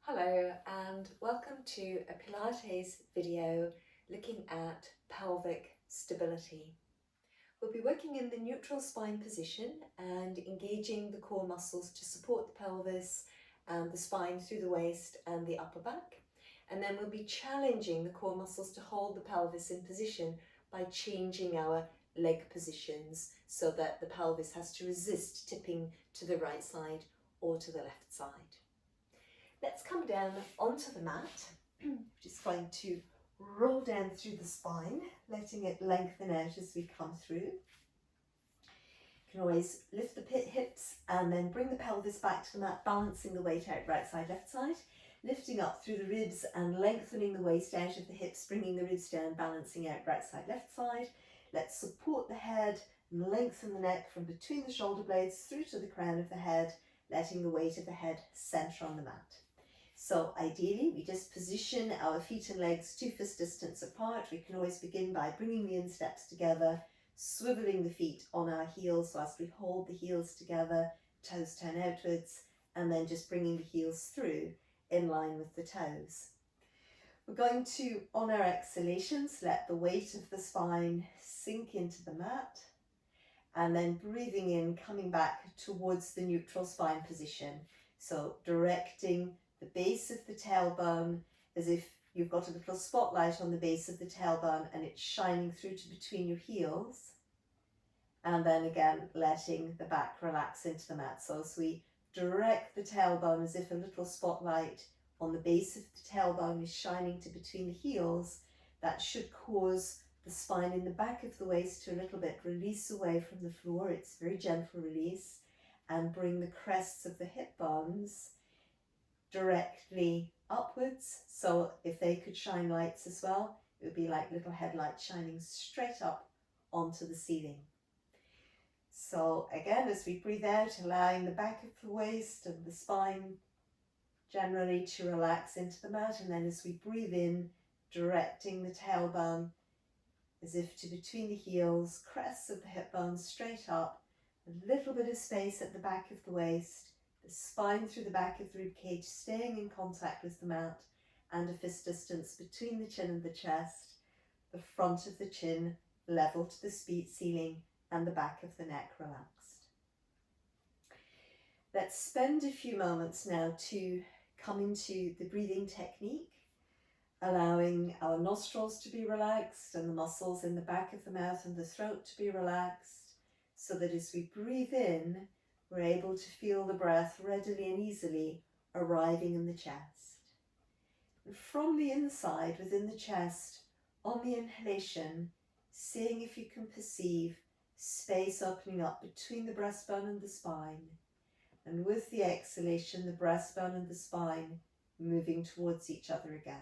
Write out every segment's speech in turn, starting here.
Hello and welcome to a Pilates video looking at pelvic stability. We'll be working in the neutral spine position and engaging the core muscles to support the pelvis and the spine through the waist and the upper back. And then we'll be challenging the core muscles to hold the pelvis in position by changing our leg positions so that the pelvis has to resist tipping to the right side or to the left side. Let's come down onto the mat. Just going to roll down through the spine, letting it lengthen out as we come through. You can always lift the hips and then bring the pelvis back to the mat, balancing the weight out right side, left side, lifting up through the ribs and lengthening the waist out of the hips, bringing the ribs down, balancing out right side, left side. Let's support the head and lengthen the neck from between the shoulder blades through to the crown of the head, letting the weight of the head center on the mat. So ideally, we just position our feet and legs 2 fist distance apart. We can always begin by bringing the insteps together, swiveling the feet on our heels whilst we hold the heels together, toes turn outwards, and then just bringing the heels through in line with the toes. We're going to, on our exhalations, let the weight of the spine sink into the mat, and then breathing in, coming back towards the neutral spine position. So directing the base of the tailbone as if you've got a little spotlight on the base of the tailbone and it's shining through to between your heels. And then again, letting the back relax into the mat. So as we direct the tailbone as if a little spotlight on the base of the tailbone is shining to between the heels, that should cause the spine in the back of the waist to a little bit release away from the floor. It's a very gentle release, and bring the crests of the hip bones directly upwards. So if they could shine lights as well, it would be like little headlights shining straight up onto the ceiling. So again, as we breathe out, allowing the back of the waist and the spine generally to relax into the mat, and then as we breathe in, directing the tailbone as if to between the heels, crests of the hip bones straight up, a little bit of space at the back of the waist, the spine through the back of the rib cage staying in contact with the mat, and a fist distance between the chin and the chest, the front of the chin level to the ceiling, and the back of the neck relaxed. Let's spend a few moments now to come into the breathing technique, allowing our nostrils to be relaxed and the muscles in the back of the mouth and the throat to be relaxed, so that as we breathe in, we're able to feel the breath readily and easily arriving in the chest. And from the inside, within the chest, on the inhalation, seeing if you can perceive space opening up between the breastbone and the spine. And with the exhalation, the breastbone and the spine moving towards each other again.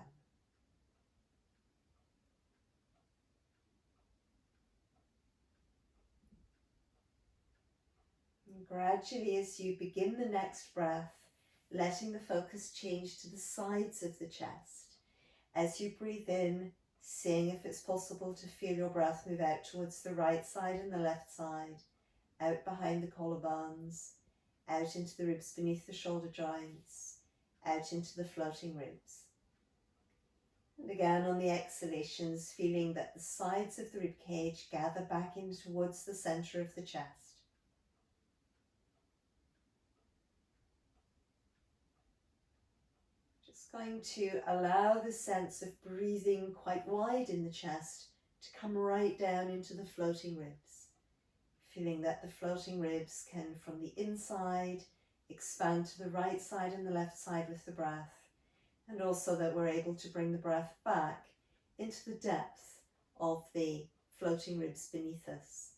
And gradually, as you begin the next breath, letting the focus change to the sides of the chest. As you breathe in, seeing if it's possible to feel your breath move out towards the right side and the left side, out behind the collarbones, out into the ribs beneath the shoulder joints, out into the floating ribs. And again on the exhalations, feeling that the sides of the rib cage gather back in towards the center of the chest. Just going to allow the sense of breathing quite wide in the chest to come right down into the floating ribs. Feeling that the floating ribs can, from the inside, expand to the right side and the left side with the breath. And also that we're able to bring the breath back into the depth of the floating ribs beneath us.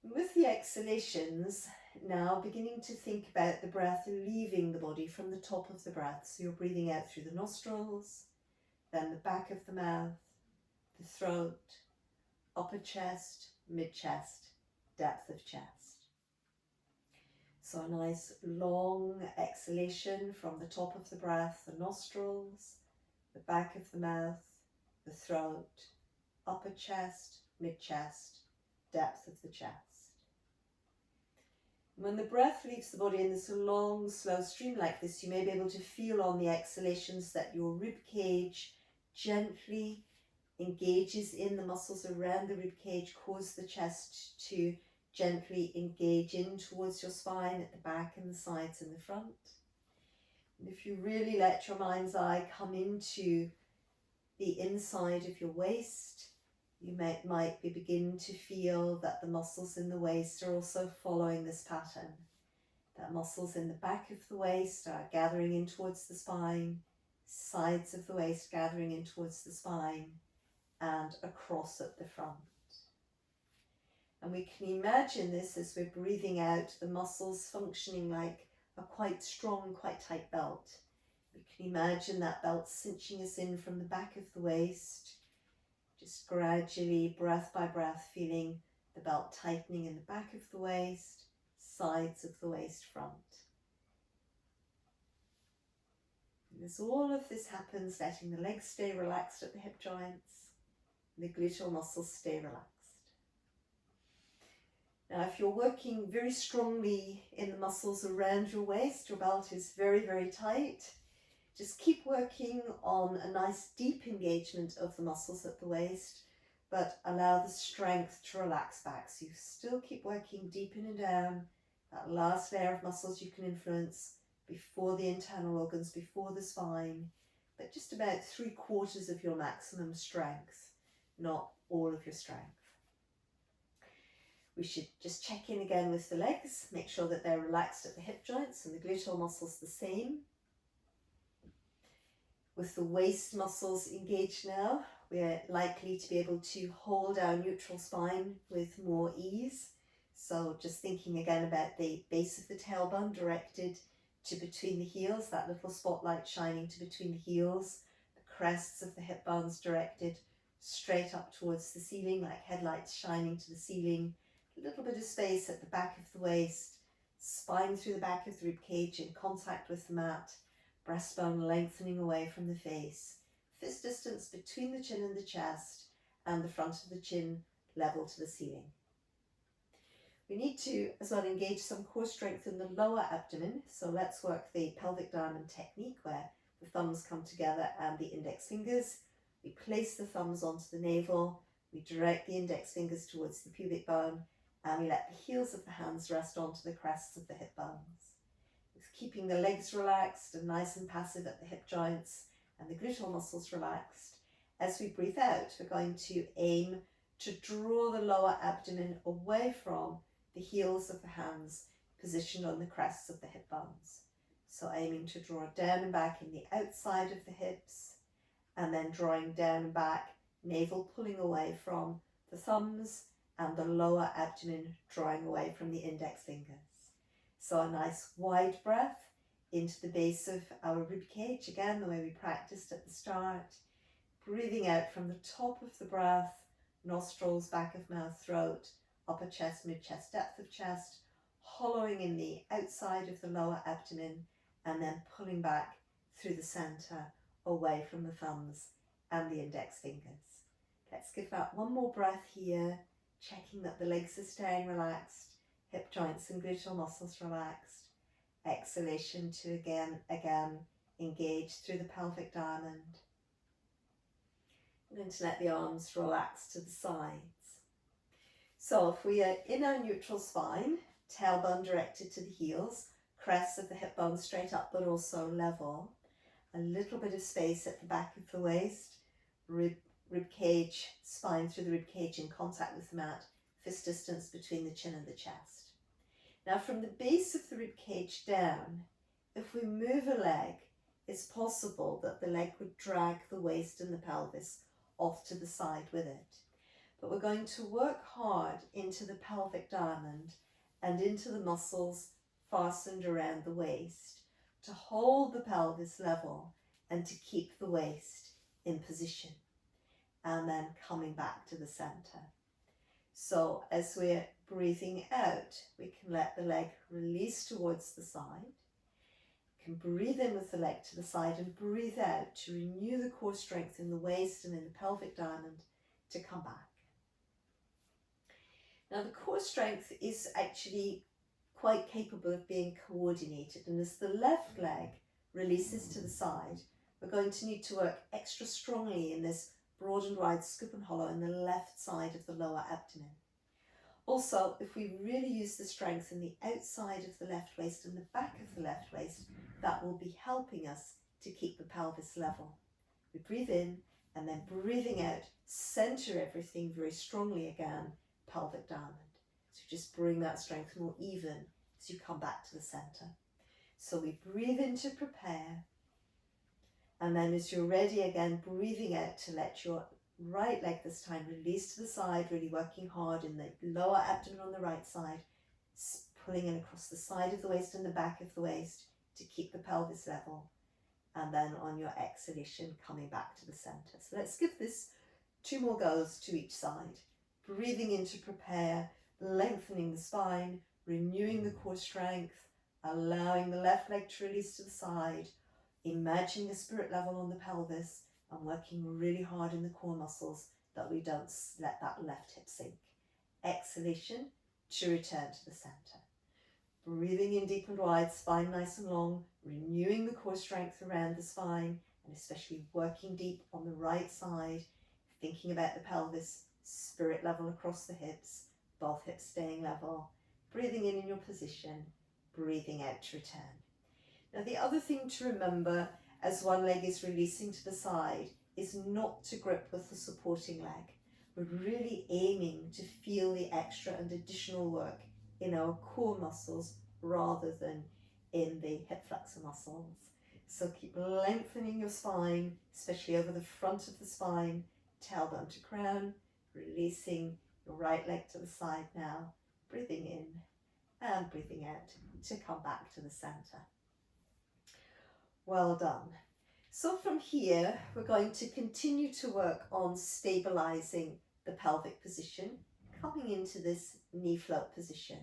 With the exhalations, now beginning to think about the breath leaving the body from the top of the breath. So you're breathing out through the nostrils, then the back of the mouth, the throat, upper chest, mid-chest, depth of chest. So a nice long exhalation from the top of the breath, the nostrils, the back of the mouth, the throat, upper chest, mid-chest, depth of the chest. When the breath leaves the body in this long, slow stream like this, you may be able to feel on the exhalations that your rib cage gently engages in the muscles around the rib cage, cause the chest to gently engage in towards your spine at the back and the sides and the front. And if you really let your mind's eye come into the inside of your waist, you might begin to feel that the muscles in the waist are also following this pattern. That muscles in the back of the waist are gathering in towards the spine, sides of the waist gathering in towards the spine, and across at the front. And we can imagine this as we're breathing out, the muscles functioning like a quite strong, quite tight belt. We can imagine that belt cinching us in from the back of the waist, just gradually, breath by breath, feeling the belt tightening in the back of the waist, sides of the waist, front. And as all of this happens, letting the legs stay relaxed at the hip joints, the gluteal muscles stay relaxed. Now, if you're working very strongly in the muscles around your waist, your belt is very, very tight, just keep working on a nice deep engagement of the muscles at the waist, but allow the strength to relax back. So you still keep working deep in and down, that last layer of muscles you can influence before the internal organs, before the spine, but just about 3/4 of your maximum strength, not all of your strength. We should just check in again with the legs, make sure that they're relaxed at the hip joints and the gluteal muscles the same. With the waist muscles engaged now, we're likely to be able to hold our neutral spine with more ease. So just thinking again about the base of the tailbone directed to between the heels, that little spotlight shining to between the heels, the crests of the hip bones directed straight up towards the ceiling, like headlights shining to the ceiling. A little bit of space at the back of the waist, spine through the back of the rib cage in contact with the mat, breastbone lengthening away from the face, fist distance between the chin and the chest, and the front of the chin level to the ceiling. We need to as well engage some core strength in the lower abdomen, so let's work the pelvic diamond technique where the thumbs come together and the index fingers. We place the thumbs onto the navel, we direct the index fingers towards the pubic bone, and we let the heels of the hands rest onto the crests of the hip bones. With keeping the legs relaxed and nice and passive at the hip joints and the gluteal muscles relaxed. As we breathe out, we're going to aim to draw the lower abdomen away from the heels of the hands positioned on the crests of the hip bones. So aiming to draw down and back in the outside of the hips, and then drawing down and back, navel pulling away from the thumbs, and the lower abdomen drawing away from the index fingers. So a nice wide breath into the base of our rib cage, again the way we practiced at the start. Breathing out from the top of the breath, nostrils, back of mouth, throat, upper chest, mid-chest, depth of chest, hollowing in the outside of the lower abdomen, and then pulling back through the center, away from the thumbs and the index fingers. Let's give that one more breath here, checking that the legs are staying relaxed, hip joints and gluteal muscles relaxed. Exhalation to again engage through the pelvic diamond. I'm going to let the arms relax to the sides. So if we are in our neutral spine, tailbone directed to the heels, crests of the hip bone straight up but also level, a little bit of space at the back of the waist, rib cage, spine through the rib cage in contact with the mat, fist distance between the chin and the chest. Now from the base of the rib cage down, if we move a leg, it's possible that the leg would drag the waist and the pelvis off to the side with it. But we're going to work hard into the pelvic diamond and into the muscles fastened around the waist to hold the pelvis level and to keep the waist in position, and then coming back to the center. So as we're breathing out, we can let the leg release towards the side. You can breathe in with the leg to the side and breathe out to renew the core strength in the waist and in the pelvic diamond to come back. Now the core strength is actually quite capable of being coordinated. And as the left leg releases to the side, we're going to need to work extra strongly in this broad and wide scoop and hollow in the left side of the lower abdomen. Also, if we really use the strength in the outside of the left waist and the back of the left waist, that will be helping us to keep the pelvis level. We breathe in and then breathing out, center everything very strongly again, pelvic diamond. So just bring that strength more even as you come back to the center. So we breathe in to prepare, and then as you're ready again, breathing out to let your right leg this time release to the side, really working hard in the lower abdomen on the right side, pulling in across the side of the waist and the back of the waist to keep the pelvis level. And then on your exhalation, coming back to the center. So let's give this 2 more goes to each side. Breathing in to prepare, lengthening the spine, renewing the core strength, allowing the left leg to release to the side, imagining the spirit level on the pelvis, and working really hard in the core muscles that we don't let that left hip sink. Exhalation to return to the center. Breathing in deep and wide, spine nice and long, renewing the core strength around the spine, and especially working deep on the right side, thinking about the pelvis, spirit level across the hips, both hips staying level, breathing in your position, breathing out to return. Now the other thing to remember as one leg is releasing to the side is not to grip with the supporting leg. We're really aiming to feel the extra and additional work in our core muscles rather than in the hip flexor muscles. So keep lengthening your spine, especially over the front of the spine, tailbone to crown, releasing your right leg to the side now, breathing in and breathing out to come back to the center. Well done. So from here, we're going to continue to work on stabilizing the pelvic position, coming into this knee float position.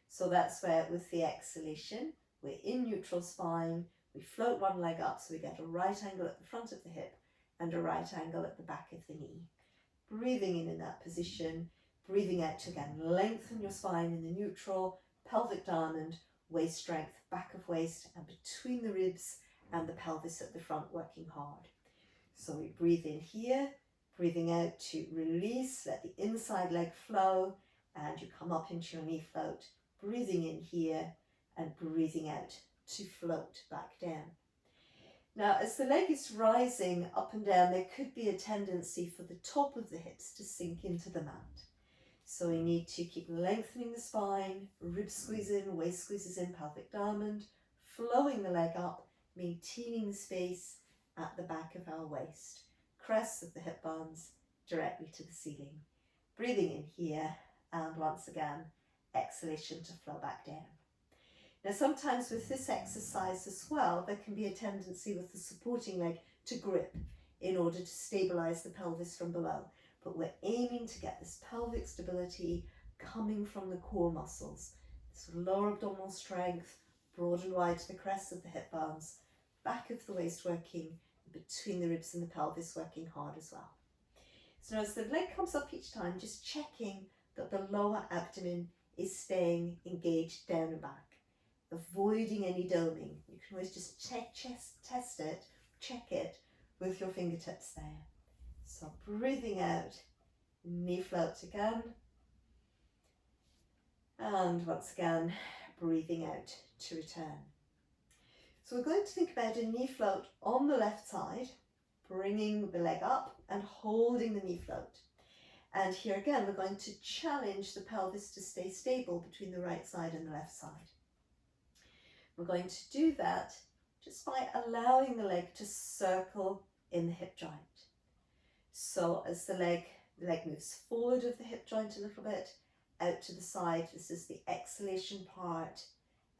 So that's where with the exhalation, we're in neutral spine, we float one leg up so we get a right angle at the front of the hip and a right angle at the back of the knee. Breathing in that position, breathing out to again lengthen your spine in the neutral, pelvic diamond, waist strength, back of waist and between the ribs and the pelvis at the front, working hard. So we breathe in here, breathing out to release, let the inside leg flow, and you come up into your knee float, breathing in here and breathing out to float back down. Now, as the leg is rising up and down, there could be a tendency for the top of the hips to sink into the mat. So we need to keep lengthening the spine, rib squeeze in, waist squeezes in, pelvic diamond, flowing the leg up, maintaining the space at the back of our waist, crests of the hip bones directly to the ceiling. Breathing in here and once again, exhalation to flow back down. Now sometimes with this exercise as well, there can be a tendency with the supporting leg to grip in order to stabilize the pelvis from below. But we're aiming to get this pelvic stability coming from the core muscles. So lower abdominal strength, broad and wide to the crests of the hip bones, back of the waist working, between the ribs and the pelvis working hard as well. So as the leg comes up each time, just checking that the lower abdomen is staying engaged down and back, avoiding any doming. You can always just test it, check it with your fingertips there. So breathing out, knee float again, and once again, breathing out to return. So we're going to think about a knee float on the left side, bringing the leg up and holding the knee float. And here again, we're going to challenge the pelvis to stay stable between the right side and the left side. We're going to do that just by allowing the leg to circle in the hip joint. So as the leg moves forward of the hip joint a little bit, out to the side, this is the exhalation part,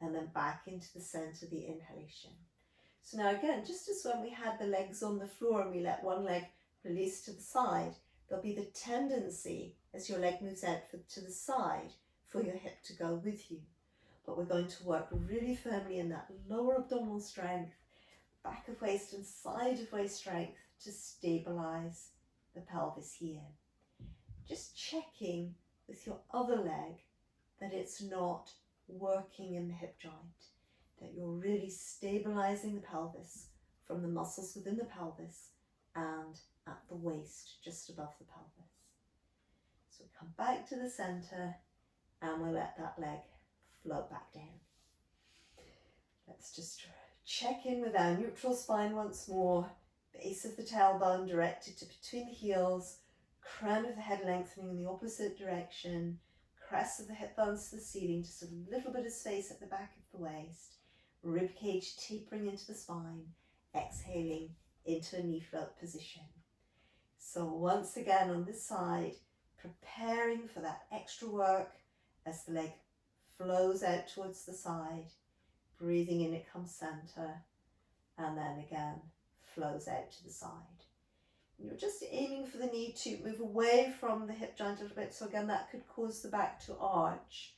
and then back into the center, the inhalation. So now again, just as when we had the legs on the floor and we let one leg release to the side, there'll be the tendency as your leg moves out to the side for your hip to go with you. But we're going to work really firmly in that lower abdominal strength, back of waist and side of waist strength to stabilize the pelvis here. Just checking with your other leg that it's not working in the hip joint, that you're really stabilising the pelvis from the muscles within the pelvis and at the waist, just above the pelvis. So come back to the centre and we'll let that leg float back down. Let's just check in with our neutral spine once more. Base of the tailbone directed to between the heels, crown of the head lengthening in the opposite direction, crest of the hip bones to the ceiling, just a little bit of space at the back of the waist, rib cage tapering into the spine, exhaling into a knee float position. So once again on this side, preparing for that extra work as the leg flows out towards the side, breathing in, it comes center, and then again flows out to the side. And you're just aiming for the knee to move away from the hip joint a little bit, so again that could cause the back to arch.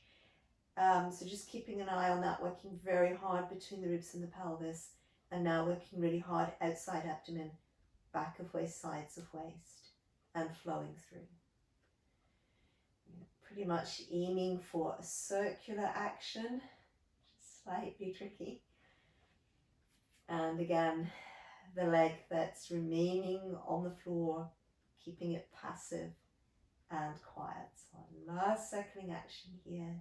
So just keeping an eye on that, working very hard between the ribs and the pelvis, and now working really hard outside abdomen, back of waist, sides of waist, and flowing through. Pretty much aiming for a circular action, slightly tricky. And again, the leg that's remaining on the floor, keeping it passive and quiet. So last circling action here.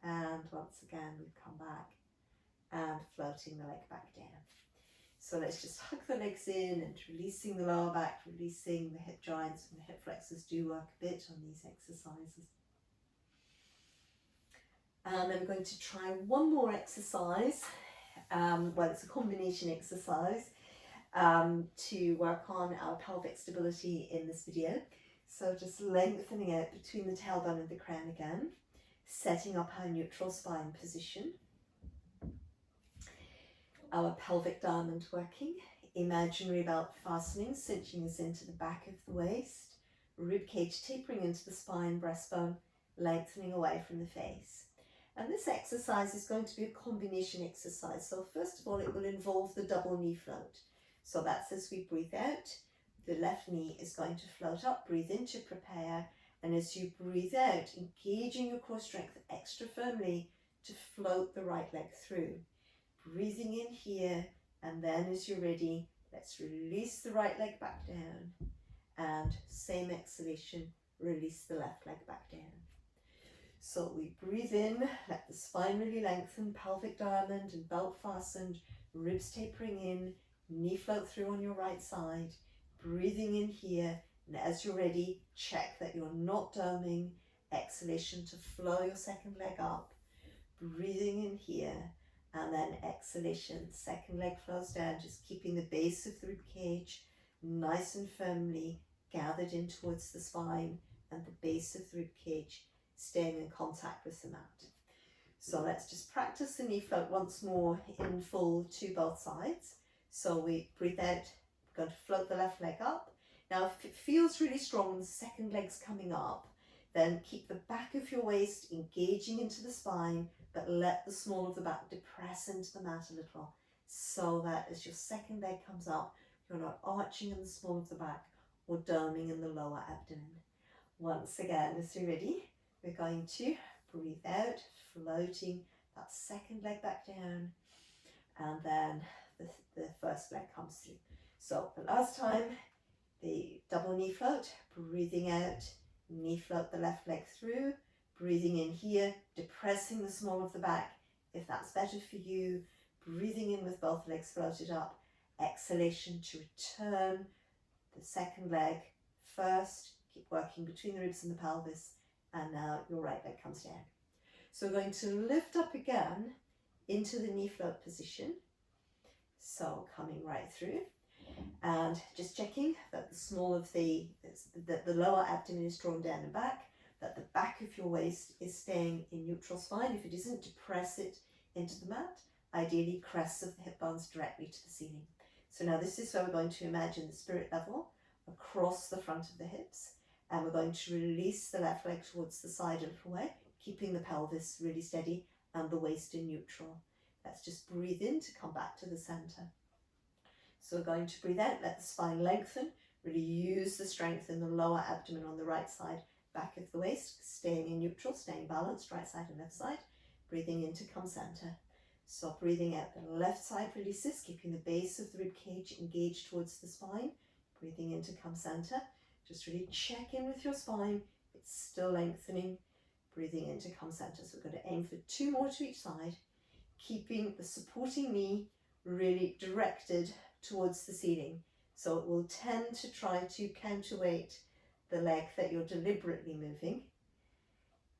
And once again, we come back and floating the leg back down. So let's just hug the legs in and releasing the lower back, releasing the hip joints, and the hip flexors do work a bit on these exercises. And then we're going to try one more exercise. Well, it's a combination exercise to work on our pelvic stability in this video. So just lengthening out between the tailbone and the crown again, setting up our neutral spine position. Our pelvic diamond working, imaginary belt fastening, cinching us into the back of the waist, rib cage tapering into the spine, breastbone lengthening away from the face. And this exercise is going to be a combination exercise. So first of all, it will involve the double knee float. So that's as we breathe out, the left knee is going to float up, breathe in to prepare, and as you breathe out, engaging your core strength extra firmly to float the right leg through. Breathing in here, and then as you're ready, let's release the right leg back down, and same exhalation, release the left leg back down. So we breathe in, let the spine really lengthen, pelvic diamond and belt fastened, ribs tapering in, knee float through on your right side, breathing in here, and as you're ready, check that you're not doming, exhalation to flow your second leg up, breathing in here, and then exhalation, second leg flows down, just keeping the base of the rib cage nice and firmly gathered in towards the spine and the base of the rib cage staying in contact with the mat. So let's just practice the knee float once more in full to both sides. So we breathe out, we're going to float the left leg up. Now if it feels really strong and the second leg's coming up, then keep the back of your waist engaging into the spine, but let the small of the back depress into the mat a little, so that as your second leg comes up, you're not arching in the small of the back or doming in the lower abdomen. Once again, as you're ready, we're going to breathe out, floating that second leg back down, and then the first leg comes through. So the last time, the double knee float, breathing out, knee float the left leg through, breathing in here, depressing the small of the back, if that's better for you, breathing in with both legs floated up, exhalation to return the second leg first, keep working between the ribs and the pelvis, and now your right leg comes down. So we're going to lift up again into the knee float position, so coming right through, and just checking that the small of the lower abdomen is drawn down and back, that the back of your waist is staying in neutral spine. If it isn't, depress it into the mat, ideally crests of the hip bones directly to the ceiling. So now this is where we're going to imagine the spirit level across the front of the hips, and we're going to release the left leg towards the side a little way, keeping the pelvis really steady and the waist in neutral. Let's just breathe in to come back to the center. So we're going to breathe out, let the spine lengthen, really use the strength in the lower abdomen on the right side, back of the waist, staying in neutral, staying balanced, right side and left side. Breathing in to come center. So breathing out, the left side releases, keeping the base of the rib cage engaged towards the spine. Breathing in to come center. Just really check in with your spine. It's still lengthening. Breathing in to come center. So we're going to aim for 2 more to each side, keeping the supporting knee really directed towards the ceiling. So it will tend to try to counterweight the leg that you're deliberately moving.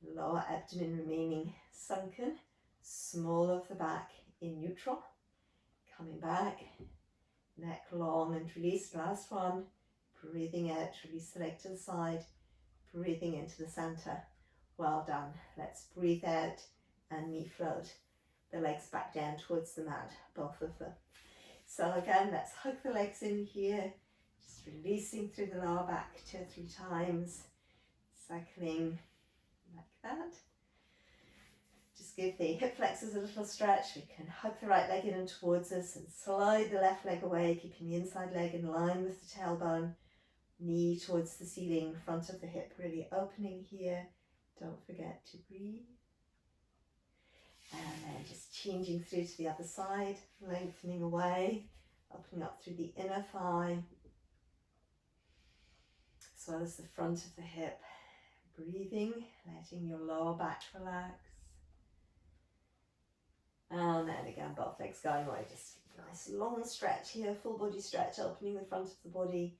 Lower abdomen remaining sunken, small of the back in neutral. Coming back, neck long and release. Last one. Breathing out, release the leg to the side. Breathing into the center. Well done. Let's breathe out and knee float the legs back down towards the mat, both of them. So again, let's hug the legs in here, just releasing through the lower back 2 or 3 times, cycling like that. Just give the hip flexors a little stretch. We can hug the right leg in and towards us and slide the left leg away, keeping the inside leg in line with the tailbone, knee towards the ceiling, front of the hip really opening here. Don't forget to breathe. And then just changing through to the other side, lengthening away, opening up through the inner thigh, as well as the front of the hip. Breathing, letting your lower back relax. And then again, both legs going away. Just a nice long stretch here, full body stretch, opening the front of the body.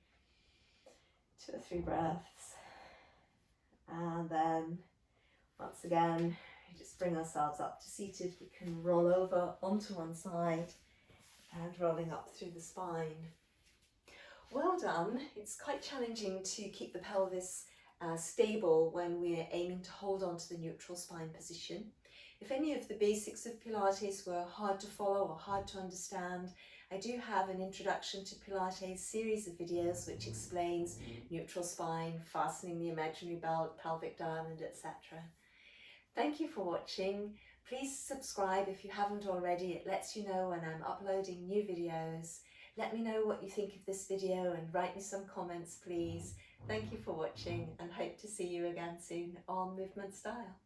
2 or 3 breaths. And then, once again, we just bring ourselves up to seated. We can roll over onto one side and rolling up through the spine. Well done. It's quite challenging to keep the pelvis stable when we're aiming to hold on to the neutral spine position. If any of the basics of Pilates were hard to follow or hard to understand, I do have an introduction to Pilates series of videos which explains neutral spine, fastening the imaginary belt, pelvic diamond, etc. Thank you for watching. Please subscribe if you haven't already. It lets you know when I'm uploading new videos. Let me know what you think of this video and write me some comments, please. Thank you for watching and hope to see you again soon on Movement Style.